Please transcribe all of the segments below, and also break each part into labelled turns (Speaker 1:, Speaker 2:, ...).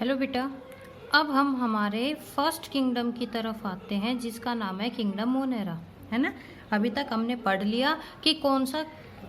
Speaker 1: Hello बेटा। अब हम हमारे फर्स्ट किंगडम की तरफ आते हैं जिसका नाम है किंगडम मोनेरा, है ना। अभी तक हमने पढ़ लिया कि कौन सा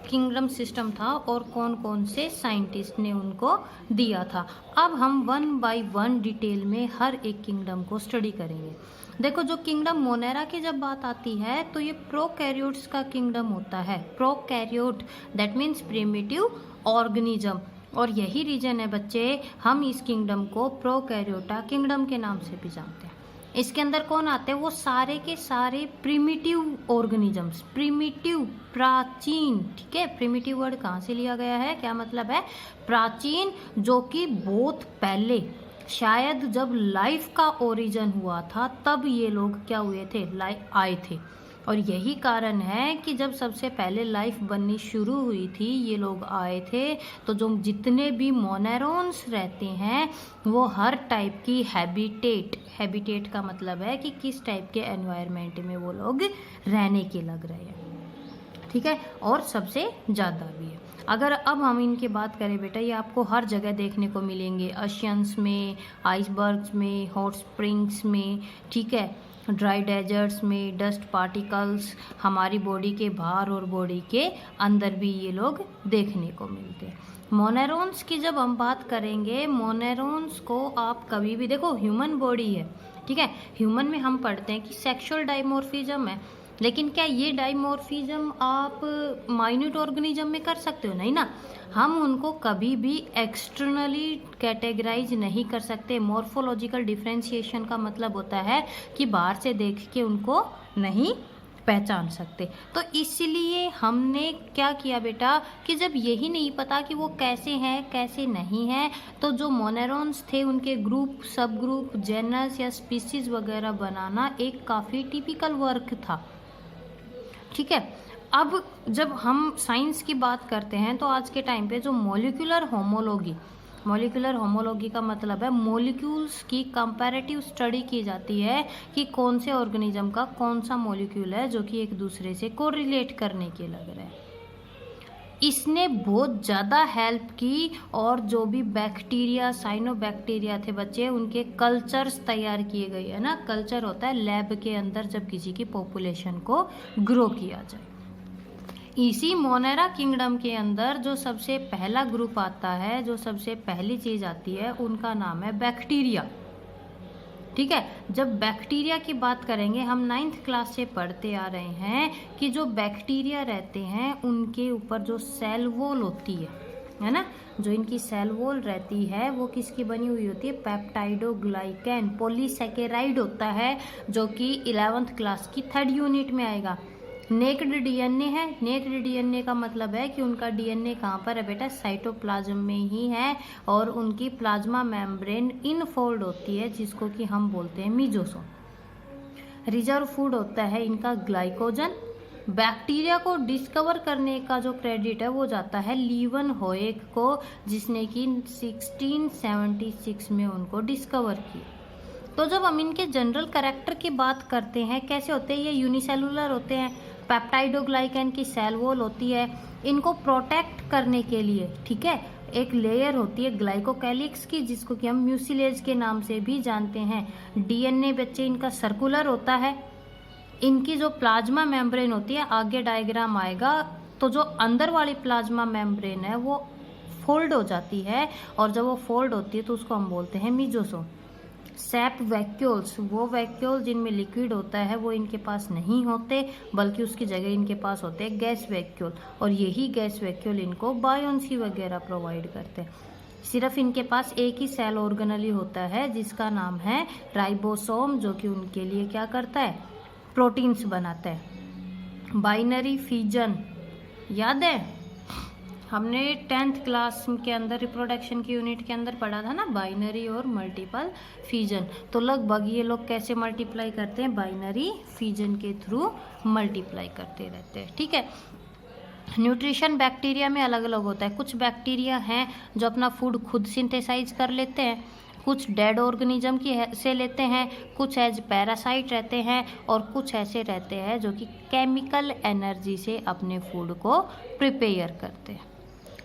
Speaker 1: किंगडम सिस्टम था और कौन कौन से साइंटिस्ट ने उनको दिया था। अब हम वन बाय वन डिटेल में हर एक किंगडम को स्टडी करेंगे। देखो, जो किंगडम मोनेरा की जब बात आती है तो ये प्रोकैरियोट्स का किंगडम होता है। Prokaryote that means primitive organism, और यही रीजन है बच्चे, हम इस किंगडम को प्रोकैरियोटा किंगडम के नाम से भी जानते हैं। इसके अंदर कौन आते हैं? वो सारे के सारे प्रिमिटिव ऑर्गेनिजम्स, प्रिमिटिव, प्राचीन। ठीक है, प्रिमिटिव वर्ड कहाँ से लिया गया है, क्या मतलब है? प्राचीन, जो कि बहुत पहले, शायद जब लाइफ का ओरिजिन हुआ था तब ये लोग क्या हुए थे, आए थे। और यही कारण है कि जब सबसे पहले लाइफ बननी शुरू हुई थी, ये लोग आए थे, तो जो जितने भी मोनेरोन्स रहते हैं वो हर टाइप की हैबिटेट का मतलब है कि किस टाइप के एनवायरनमेंट में वो लोग रहने के लग रहे हैं। ठीक है, और सबसे ज़्यादा भी है। अगर अब हम इनकी बात करें बेटा, ये आपको हर जगह देखने को मिलेंगे, ओशियंस में, आइसबर्ग्स में, हॉट स्प्रिंग्स में, ठीक है, ड्राई डेजर्ट्स में, डस्ट पार्टिकल्स, हमारी बॉडी के बाहर और बॉडी के अंदर भी ये लोग देखने को मिलते हैं। मोनेरोन्स की जब हम बात करेंगे, मोनेरोन्स को आप कभी भी देखो, ह्यूमन बॉडी है, ठीक है, ह्यूमन में हम पढ़ते हैं कि सेक्सुअल डाइमॉर्फिज्म है, लेकिन क्या ये डाइमॉर्फिज्म आप माइन्यूट ऑर्गेनिज्म में कर सकते हो? नहीं ना। हम उनको कभी भी एक्सटर्नली कैटेगराइज नहीं कर सकते। मॉर्फोलॉजिकल डिफरेंशिएशन का मतलब होता है कि बाहर से देख के उनको नहीं पहचान सकते। तो इसलिए हमने क्या किया बेटा कि जब यही नहीं पता कि वो कैसे हैं कैसे नहीं हैं, तो जो मोनेरोन्स थे उनके ग्रुप, सब ग्रुप, जेनस या स्पीसीज वगैरह बनाना एक काफ़ी टिपिकल वर्क था। ठीक है, अब जब हम साइंस की बात करते हैं तो आज के टाइम पे जो मॉलिक्यूलर होमोलॉजी का मतलब है मॉलिक्यूल्स की कंपैरेटिव स्टडी की जाती है कि कौन से ऑर्गेनिज्म का कौन सा मॉलिक्यूल है जो कि एक दूसरे से कोरिलेट करने के लग रहा है। इसने बहुत ज़्यादा हेल्प की, और जो भी बैक्टीरिया, साइनोबैक्टीरिया थे बच्चे, उनके कल्चर्स तैयार किए गए, है ना। कल्चर होता है लैब के अंदर जब किसी की पॉपुलेशन को ग्रो किया जाए। इसी मोनेरा किंगडम के अंदर जो सबसे पहला ग्रुप आता है, जो सबसे पहली चीज़ आती है, उनका नाम है बैक्टीरिया। ठीक है, जब बैक्टीरिया की बात करेंगे, हम 9th क्लास से पढ़ते आ रहे हैं कि जो बैक्टीरिया रहते हैं उनके ऊपर जो सेल वॉल होती है ना, जो इनकी सेल वॉल रहती है वो किसकी बनी हुई होती है? पेप्टाइडोग्लाइकैन, पॉलीसैकेराइड होता है, जो कि 11th क्लास की 3rd यूनिट में आएगा। नेक्ड डीएनए है। नेक्ड डीएनए का मतलब है कि उनका डीएनए कहाँ पर है बेटा? साइटोप्लाज्म में ही है, और उनकी प्लाज्मा मेम्ब्रेन इनफोल्ड होती है, जिसको कि हम बोलते हैं मीजोसोम। रिजर्व फूड होता है इनका ग्लाइकोजन। बैक्टीरिया को डिस्कवर करने का जो क्रेडिट है वो जाता है लीवन होएक को, जिसने कि 1676 में उनको डिस्कवर किया। तो जब हम इनके जनरल कैरेक्टर की बात करते हैं, कैसे होते हैं? ये यूनिसेलुलर होते हैं। पेप्टाइडोग्लाइकैन की सेल वॉल होती है, इनको प्रोटेक्ट करने के लिए, ठीक है, एक लेयर होती है ग्लाइकोकैलिक्स की, जिसको कि हम म्यूसिलेज के नाम से भी जानते हैं। डीएनए बच्चे इनका सर्कुलर होता है। इनकी जो प्लाज्मा मेम्ब्रेन होती है, आगे डायग्राम आएगा, तो जो अंदर वाली प्लाज्मा मेम्ब्रेन है वो फोल्ड हो जाती है, और जब वो फोल्ड होती है तो उसको हम बोलते हैं मीजोसोम। सैप वैक्यूल्स, वो वैक्यूल जिनमें लिक्विड होता है वो इनके पास नहीं होते, बल्कि उसकी जगह इनके पास होते हैं गैस वैक्यूल, और यही गैस वैक्यूल इनको बायोन्सी वगैरह प्रोवाइड करते हैं। सिर्फ इनके पास एक ही सेल ऑर्गेनली होता है जिसका नाम है राइबोसोम, जो कि उनके लिए क्या करता है? प्रोटीन्स बनाता है। बाइनरी फिजन याद है? हमने 10th क्लास के अंदर रिप्रोडक्शन की यूनिट के अंदर पढ़ा था ना, बाइनरी और मल्टीपल फिजन। तो लगभग ये लोग कैसे मल्टीप्लाई करते हैं? बाइनरी फिजन के थ्रू मल्टीप्लाई करते रहते हैं। ठीक है, न्यूट्रिशन बैक्टीरिया में अलग अलग होता है। कुछ बैक्टीरिया हैं जो अपना फूड खुद सिंथेसाइज कर लेते हैं, कुछ डेड ऑर्गेनिज्म की से लेते हैं, कुछ एज पैरासाइट रहते हैं, और कुछ ऐसे रहते हैं जो कि केमिकल एनर्जी से अपने फूड को प्रिपेयर करते हैं।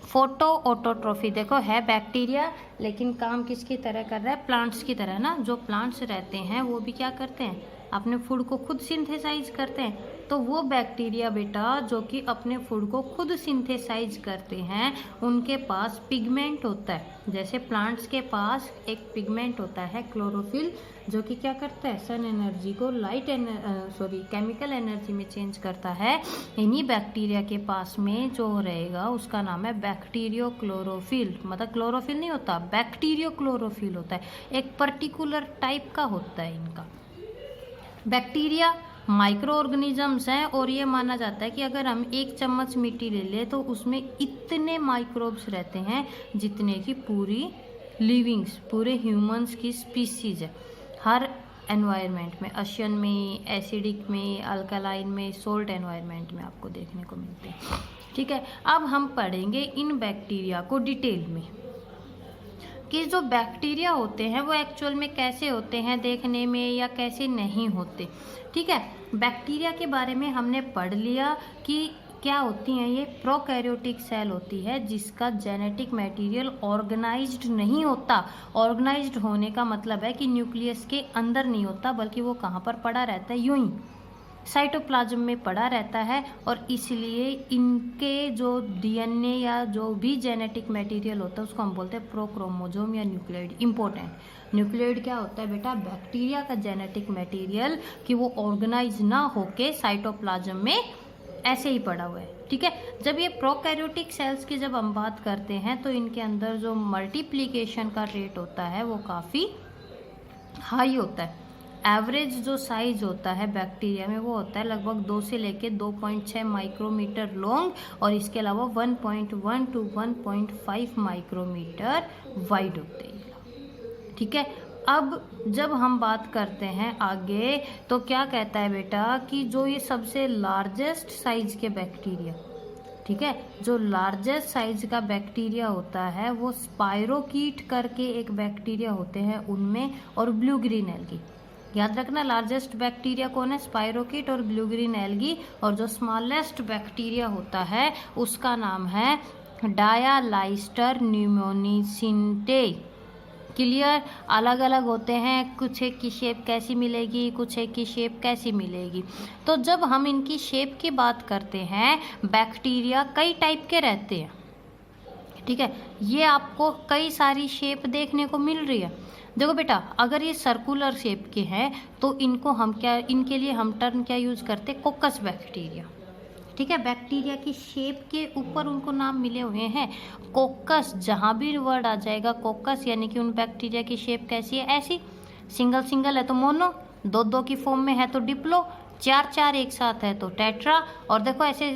Speaker 1: फोटो ऑटोट्रोफी, देखो है बैक्टीरिया लेकिन काम किसकी तरह कर रहा है, प्लांट्स की तरह ना। जो प्लांट्स रहते हैं वो भी क्या करते हैं, अपने फूड को खुद सिंथेसाइज करते हैं। तो वो बैक्टीरिया बेटा जो कि अपने फूड को खुद सिंथेसाइज करते हैं, उनके पास पिगमेंट होता है। जैसे प्लांट्स के पास एक पिगमेंट होता है क्लोरोफिल, जो कि क्या करता है, सन एनर्जी को केमिकल एनर्जी में चेंज करता है। इन्हीं बैक्टीरिया के पास में जो रहेगा उसका नाम है बैक्टीरियो क्लोरोफिल। मतलब क्लोरोफिल नहीं होता, बैक्टीरियो क्लोरोफिल होता है, एक पर्टिकुलर टाइप का होता है इनका। बैक्टीरिया माइक्रो ऑर्गेनिजम्स हैं और ये माना जाता है कि अगर हम 1 चम्मच मिट्टी ले लें तो उसमें इतने माइक्रोब्स रहते हैं जितने की पूरी लिविंग्स, पूरे ह्यूमंस की स्पीसीज है। हर एनवायरनमेंट में, अशियन में, एसिडिक में, अल्कलाइन में, सोल्ट एनवायरनमेंट में आपको देखने को मिलते हैं। ठीक है, अब हम पढ़ेंगे इन बैक्टीरिया को डिटेल में कि जो बैक्टीरिया होते हैं वो एक्चुअल में कैसे होते हैं देखने में या कैसे नहीं होते। ठीक है, बैक्टीरिया के बारे में हमने पढ़ लिया कि क्या होती हैं ये, प्रोकैरियोटिक सेल होती है जिसका जेनेटिक मटेरियल ऑर्गेनाइज्ड नहीं होता। ऑर्गेनाइज्ड होने का मतलब है कि न्यूक्लियस के अंदर नहीं होता, बल्कि वो कहाँ पर पड़ा रहता है, यूं ही साइटोप्लाज्म में पड़ा रहता है। और इसलिए इनके जो डीएनए या जो भी जेनेटिक मटेरियल होता है उसको हम बोलते हैं प्रोक्रोमोसोम या न्यूक्लियोइड। इंपॉर्टेंट, न्यूक्लियोइड क्या होता है बेटा, बैक्टीरिया का जेनेटिक मटेरियल कि वो ऑर्गेनाइज ना होके साइटोप्लाज्म में ऐसे ही पड़ा हुआ है। ठीक है, जब ये प्रोकैरियोटिक सेल्स की जब हम बात करते हैं तो इनके अंदर जो मल्टीप्लिकेशन का रेट होता है वो काफ़ी हाई होता है। एवरेज जो साइज होता है बैक्टीरिया में वो होता है लगभग 2 से लेके 2.6 माइक्रोमीटर लॉन्ग और इसके अलावा 1.1 टू 1.5 माइक्रोमीटर वाइड होते हैं। ठीक है, अब जब हम बात करते हैं आगे तो क्या कहता है बेटा कि जो ये सबसे लार्जेस्ट साइज के बैक्टीरिया, ठीक है, जो लार्जेस्ट साइज का बैक्टीरिया होता है वो स्पाइरोकीट करके एक बैक्टीरिया होते हैं उनमें, और ब्लू ग्रीन एल्गी। याद रखना लार्जेस्ट बैक्टीरिया कौन है, स्पाइरोकीट और ब्लू ग्रीन एल्गी। और जो स्मॉलेस्ट बैक्टीरिया होता है उसका नाम है डायालाइस्टर न्यूमोनिसिंटे। क्लियर, अलग अलग होते हैं, कुछ एक की शेप कैसी मिलेगी, कुछ एक की शेप कैसी मिलेगी। तो जब हम इनकी शेप की बात करते हैं, बैक्टीरिया कई टाइप के रहते हैं। ठीक है, ये आपको कई सारी शेप देखने को मिल रही है। देखो बेटा, अगर ये सर्कुलर शेप के हैं तो इनको हम क्या, इनके लिए हम टर्म क्या यूज करते हैं, कोकस बैक्टीरिया। ठीक है, बैक्टीरिया की शेप के ऊपर उनको नाम मिले हुए हैं कोकस। जहाँ भी वर्ड आ जाएगा कोकस यानी कि उन बैक्टीरिया की शेप कैसी है, ऐसी। सिंगल सिंगल है तो मोनो, 2-2 की फॉर्म में है तो डिप्लो, 4-4 एक साथ है तो टेट्रा। और देखो ऐसे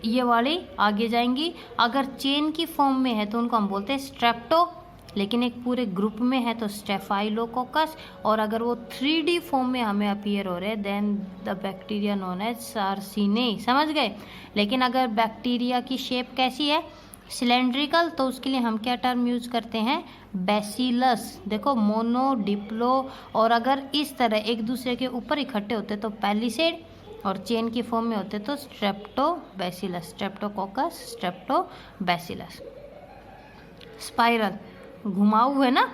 Speaker 1: ये वाली आगे जाएंगी, अगर चेन की फॉर्म में है तो उनको हम बोलते हैं स्ट्रेप्टो, लेकिन एक पूरे ग्रुप में है तो स्टेफाइलोकोकस। और अगर वो 3D फॉर्म में हमें अपीयर हो रहे हैं then the bacteria known as sarcinae. समझ गए। लेकिन अगर बैक्टीरिया की शेप कैसी है, सिलेंड्रिकल, तो उसके लिए हम क्या टर्म यूज करते हैं, बैसिलस। देखो मोनो, डिप्लो, और अगर इस तरह एक दूसरे के ऊपर इकट्ठे होते तो पैलिसेड, और चेन की फॉर्म में होते तो स्ट्रेप्टोबैसिलस, स्ट्रेप्टोकोकस, स्ट्रेप्टोबैसिलस। स्पाइरल, घुमाऊ है ना,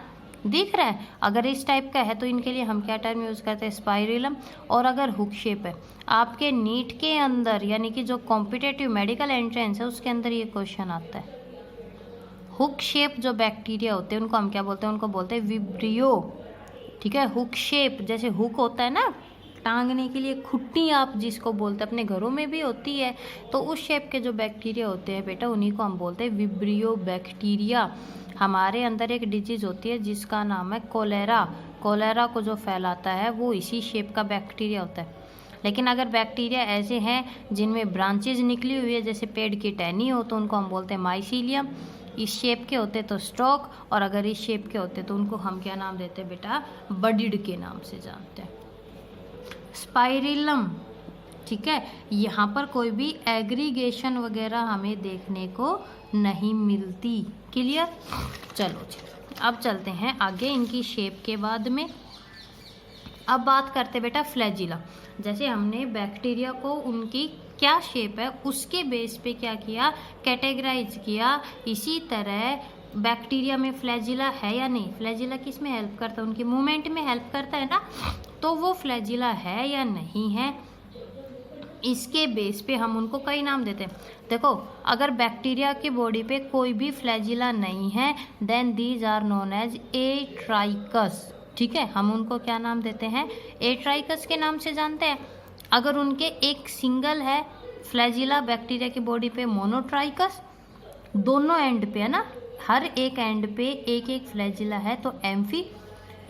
Speaker 1: दिख रहा है, अगर इस टाइप का है तो इनके लिए हम क्या टर्म यूज़ करते हैं, स्पाइरिलम। और अगर हुक शेप है, आपके नीट के अंदर यानी कि जो कॉम्पिटेटिव मेडिकल एंट्रेंस है उसके अंदर ये क्वेश्चन आता है, हुक शेप जो बैक्टीरिया होते हैं उनको हम क्या बोलते हैं, उनको बोलते हैं विब्रियो। ठीक है, हुक शेप, जैसे हुक होता है ना टांगने के लिए, खुट्टी आप जिसको बोलते हैं, अपने घरों में भी होती है, तो उस शेप के जो बैक्टीरिया होते हैं बेटा उन्हीं को हम बोलते हैं विब्रियो बैक्टीरिया। हमारे अंदर एक डिजीज होती है जिसका नाम है कोलेरा। कोलेरा को जो फैलाता है वो इसी शेप का बैक्टीरिया होता है। लेकिन अगर बैक्टीरिया ऐसे हैं जिनमें ब्रांचेज निकली हुई है, जैसे पेड़ की टहनी हो, तो उनको हम बोलते हैं माइसीलियम। इस शेप के होते तो स्टॉक, और अगर इस शेप के होते तो उनको हम क्या नाम देते हैं बेटा, बडिड के नाम से जानते हैं, स्पाइरिलम। ठीक है, यहाँ पर कोई भी एग्रीगेशन वगैरह हमें देखने को नहीं मिलती। क्लियर, चलो जी अब चलते हैं आगे इनकी शेप के बाद में। अब बात करते बेटा फ्लैजिला। जैसे हमने बैक्टीरिया को उनकी क्या शेप है उसके बेस पे क्या किया, कैटेगराइज किया। इसी तरह बैक्टीरिया में फ्लैजिला है या नहीं, फ्लैजिला किस में हेल्प करता है, उनकी मूवमेंट में हेल्प करता है ना, तो वो फ्लैजिला है या नहीं है, इसके बेस पे हम उनको कई नाम देते हैं। देखो अगर बैक्टीरिया की बॉडी पे कोई भी फ्लैजिला नहीं है then these are known as atrichous, ठीक है, हम उनको क्या नाम देते हैं, एट्राइकस के नाम से जानते हैं। अगर उनके एक सिंगल है फ्लैजिला बैक्टीरिया की बॉडी पे मोनोट्राइकस, दोनों एंड पे है ना, हर एक एंड पे एक एक फ्लैजिला है तो एम्फी,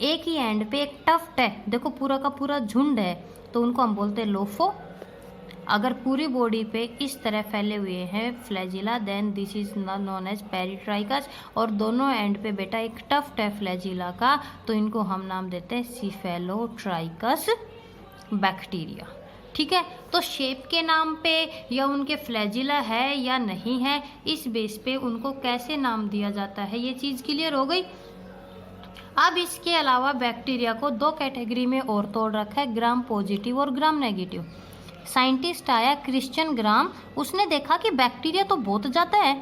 Speaker 1: एक ही एंड पे एक टफ्ट है, देखो पूरा का पूरा झुंड है तो उनको हम बोलते हैं लोफो। अगर पूरी बॉडी पे इस तरह फैले हुए हैं flagella then this is known as peritrichous, और दोनों एंड पे बेटा एक टफ्ट है फ्लैजिला का तो इनको हम नाम देते हैं सिफेलोट्राइकस बैक्टीरिया, ठीक है। तो शेप के नाम पे या उनके फ्लैजिला है या नहीं है इस बेस पे उनको कैसे नाम दिया जाता है, ये चीज़ क्लियर हो गई। अब इसके अलावा बैक्टीरिया को दो कैटेगरी में और तोड़ रखा है, ग्राम पॉजिटिव और ग्राम नेगेटिव। साइंटिस्ट आया क्रिश्चियन ग्राम, उसने देखा कि बैक्टीरिया तो बहुत ज़्यादा है,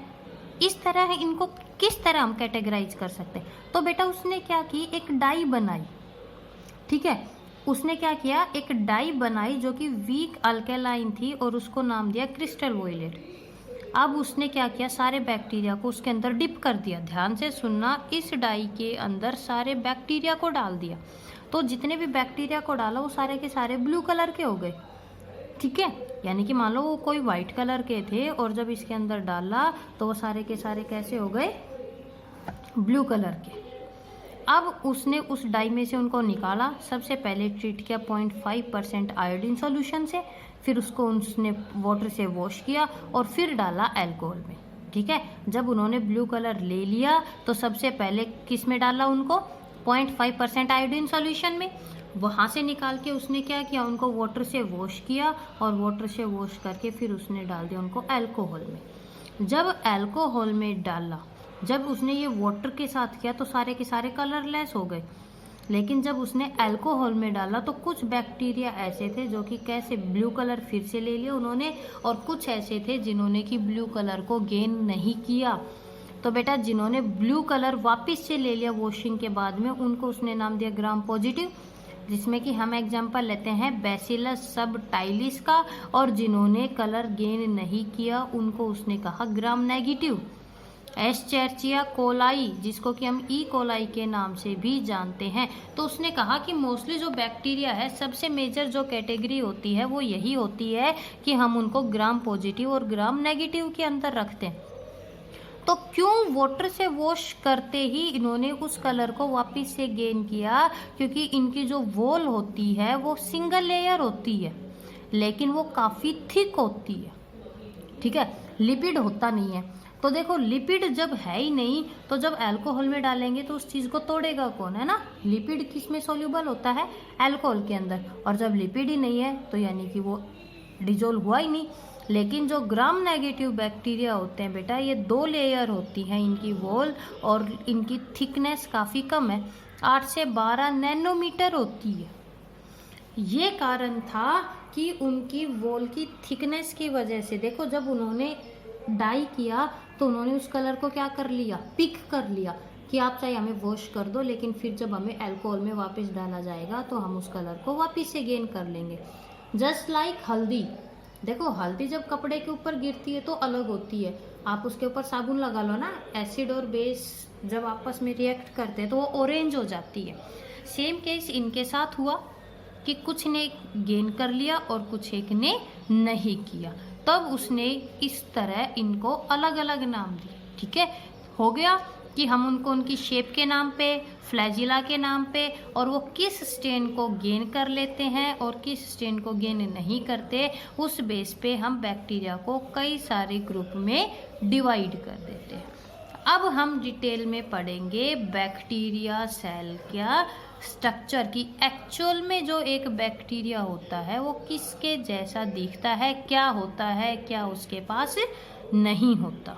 Speaker 1: इस तरह इनको किस तरह हम कैटेगराइज कर सकते हैं, तो बेटा उसने क्या की, एक डाई बनाई, ठीक है, उसने क्या किया, एक डाई बनाई जो कि वीक अल्केलाइन थी और उसको नाम दिया क्रिस्टल वोयलेट। अब उसने क्या किया, सारे बैक्टीरिया को उसके अंदर डिप कर दिया, ध्यान से सुनना, इस डाई के अंदर सारे बैक्टीरिया को डाल दिया, तो जितने भी बैक्टीरिया को डाला वो सारे के सारे ब्लू कलर के हो गए, ठीक है, यानी कि मान लो वो कोई वाइट कलर के थे और जब इसके अंदर डाला तो वो सारे के सारे कैसे हो गए, ब्लू कलर के। अब उसने उस डाई में से उनको निकाला, सबसे पहले ट्रीट किया 0.5% आयोडीन सॉल्यूशन से, फिर उसको उसने वाटर से वॉश किया और फिर डाला अल्कोहल में, ठीक है। जब उन्होंने ब्लू कलर ले लिया तो सबसे पहले किस में डाला उनको, 0.5% आयोडीन सॉल्यूशन में, वहाँ से निकाल के उसने क्या किया, उनको वाटर से वॉश किया और वाटर से वॉश करके फिर उसने डाल दिया उनको अल्कोहल में। जब अल्कोहल में डाला, जब उसने ये वाटर के साथ किया तो सारे के सारे कलरलेस हो गए, लेकिन जब उसने अल्कोहल में डाला तो कुछ बैक्टीरिया ऐसे थे जो कि कैसे ब्लू कलर फिर से ले लिया उन्होंने, और कुछ ऐसे थे जिन्होंने कि ब्लू कलर को गेन नहीं किया। तो बेटा जिन्होंने ब्लू कलर वापस से ले लिया वॉशिंग के बाद में, उनको उसने नाम दिया ग्राम पॉजिटिव, जिसमें कि हम एग्जांपल लेते हैं बैसिलस सबटाइलिस का, और जिन्होंने कलर गेन नहीं किया उनको उसने कहा ग्राम नेगेटिव। एस्चेरिचिया कोलाई, जिसको कि हम ई कोलाई के नाम से भी जानते हैं, तो उसने कहा कि मोस्टली जो बैक्टीरिया है सबसे मेजर जो कैटेगरी होती है वो यही होती है कि हम उनको ग्राम पॉजिटिव और ग्राम नेगेटिव के अंदर रखते हैं। तो क्यों वाटर से वॉश करते ही इन्होंने उस कलर को वापस से गेन किया, क्योंकि इनकी जो वॉल होती है वो सिंगल लेयर होती है लेकिन वो काफ़ी थिक होती है, ठीक है, लिपिड होता नहीं है। तो देखो लिपिड जब है ही नहीं तो जब अल्कोहल में डालेंगे तो उस चीज़ को तोड़ेगा कौन, है ना, लिपिड किस में सोल्यूबल होता है, अल्कोहल के अंदर, और जब लिपिड ही नहीं है तो यानी कि वो डिजोल्व हुआ ही नहीं। लेकिन जो ग्राम नेगेटिव बैक्टीरिया होते हैं बेटा, ये 2 लेयर होती हैं इनकी वॉल, और इनकी थिकनेस काफ़ी कम है, 8 से 12 नैनोमीटर होती है। ये कारण था कि उनकी वॉल की थिकनेस की वजह से, देखो जब उन्होंने डाई किया तो उन्होंने उस कलर को क्या कर लिया, पिक कर लिया कि आप चाहे हमें वॉश कर दो, लेकिन फिर जब हमें अल्कोहल में वापस डाला जाएगा तो हम उस कलर को वापस से गेन कर लेंगे। जस्ट लाइक हल्दी, देखो हल्दी जब कपड़े के ऊपर गिरती है तो अलग होती है, आप उसके ऊपर साबुन लगा लो ना, एसिड और बेस जब आपस में रिएक्ट करते हैं तो वो ऑरेंज हो जाती है। सेम केस इनके साथ हुआ कि कुछ ने गेन कर लिया और कुछ एक ने नहीं किया, तब उसने इस तरह इनको अलग अलग नाम दिए, ठीक है। हो गया कि हम उनको उनकी शेप के नाम पे, फ्लैजिला के नाम पे, और वो किस स्टेन को गेन कर लेते हैं और किस स्टेन को गेन नहीं करते, उस बेस पे हम बैक्टीरिया को कई सारे ग्रुप में डिवाइड कर देते हैं। अब हम डिटेल में पढ़ेंगे बैक्टीरिया सेल क्या स्ट्रक्चर की, एक्चुअल में जो एक बैक्टीरिया होता है वो किसके जैसा दिखता है, क्या होता है, क्या उसके पास नहीं होता।